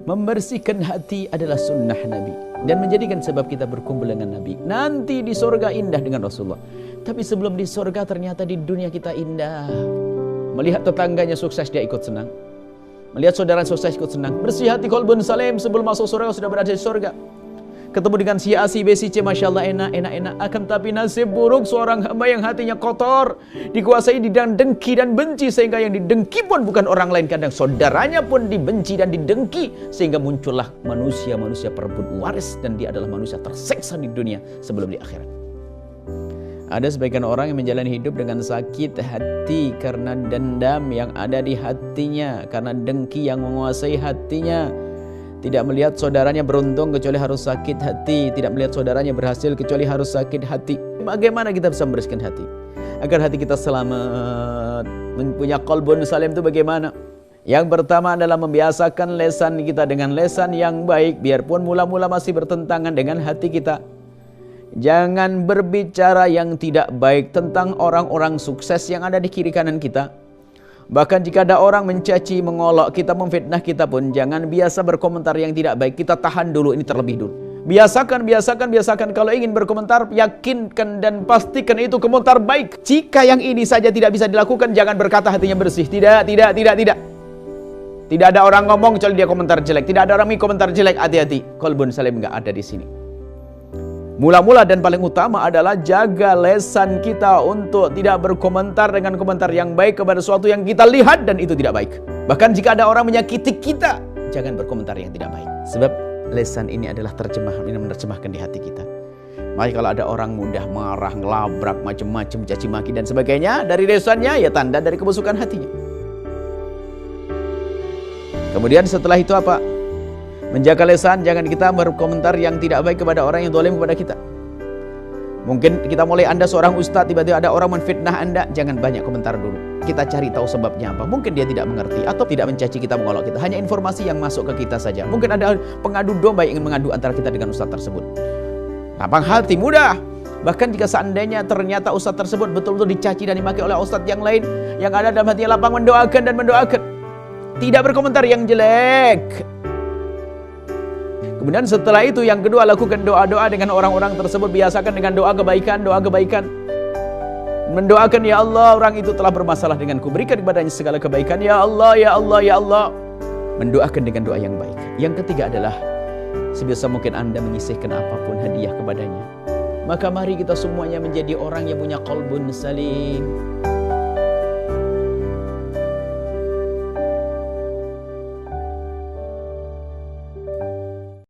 Membersihkan hati adalah sunnah Nabi dan menjadikan sebab kita berkumpul dengan Nabi. Nanti di surga indah dengan Rasulullah. Tapi sebelum di surga ternyata di dunia kita indah. Melihat tetangganya sukses dia ikut senang. Melihat saudara sukses ikut senang. Bersih hati qalbun salim, sebelum masuk surga sudah berada di surga. Ketemu dengan si A, si B, si C, Masya Allah enak. Akan tapi nasib buruk seorang hamba yang hatinya kotor, dikuasai dan dengki dan benci, sehingga yang didengki pun bukan orang lain, kadang saudaranya pun dibenci dan didengki, sehingga muncullah manusia perebut waris, dan dia adalah manusia tersiksa di dunia sebelum di akhirat. Ada sebagian orang yang menjalani hidup dengan sakit hati karena dendam yang ada di hatinya, karena dengki yang menguasai hatinya. Tidak melihat saudaranya beruntung kecuali harus sakit hati, tidak melihat saudaranya berhasil kecuali harus sakit hati. Bagaimana kita bisa membersihkan hati agar hati kita selamat, mempunyai qalbun salim itu bagaimana? Yang pertama adalah membiasakan lesan kita dengan lesan yang baik, biarpun mula-mula masih bertentangan dengan hati kita. Jangan berbicara yang tidak baik tentang orang-orang sukses yang ada di kiri kanan kita. Bahkan jika ada orang mencaci, mengolok kita, memfitnah kita pun, jangan biasa berkomentar yang tidak baik. Kita tahan dulu, ini terlebih dulu. Biasakan. Kalau ingin berkomentar, yakinkan dan pastikan itu komentar baik. Jika yang ini saja tidak bisa dilakukan, jangan berkata hatinya bersih. Tidak. Tidak ada orang ngomong kecuali dia komentar jelek. Tidak ada orang komentar jelek, hati-hati. Qalbun salim enggak ada di sini. Mula-mula dan paling utama adalah jaga lesan kita untuk tidak berkomentar dengan komentar yang baik kepada sesuatu yang kita lihat dan itu tidak baik. Bahkan jika ada orang menyakiti kita, jangan berkomentar yang tidak baik. Sebab lesan ini adalah ini menerjemahkan di hati kita. Makanya kalau ada orang mudah marah, ngelabrak, macam-macam, caci maki dan sebagainya, dari lesannya ya tanda dari kebusukan hatinya. Kemudian setelah itu apa? Menjaga lesan, jangan kita berkomentar yang tidak baik kepada orang yang zalim kepada kita. Mungkin kita mulai Anda seorang ustaz, tiba-tiba ada orang menfitnah Anda, jangan banyak komentar dulu. Kita cari tahu sebabnya apa. Mungkin dia tidak mengerti atau tidak mencaci kita, mengolok kita. Hanya informasi yang masuk ke kita saja. Mungkin ada pengadu domba yang ingin mengadu antara kita dengan ustaz tersebut. Lapang hati, mudah. Bahkan jika seandainya ternyata ustaz tersebut betul-betul dicaci dan dimaki oleh ustaz yang lain, yang ada dalam hatinya lapang mendoakan. Tidak berkomentar yang jelek. Kemudian setelah itu yang kedua, lakukan doa-doa dengan orang-orang tersebut. Biasakan dengan doa kebaikan. Mendoakan, ya Allah, orang itu telah bermasalah denganku, berikan kepadanya segala kebaikan. Ya Allah. Mendoakan dengan doa yang baik. Yang ketiga adalah sebisa mungkin Anda menyisihkan apapun hadiah kepadanya. Maka mari kita semuanya menjadi orang yang punya qalbun salim.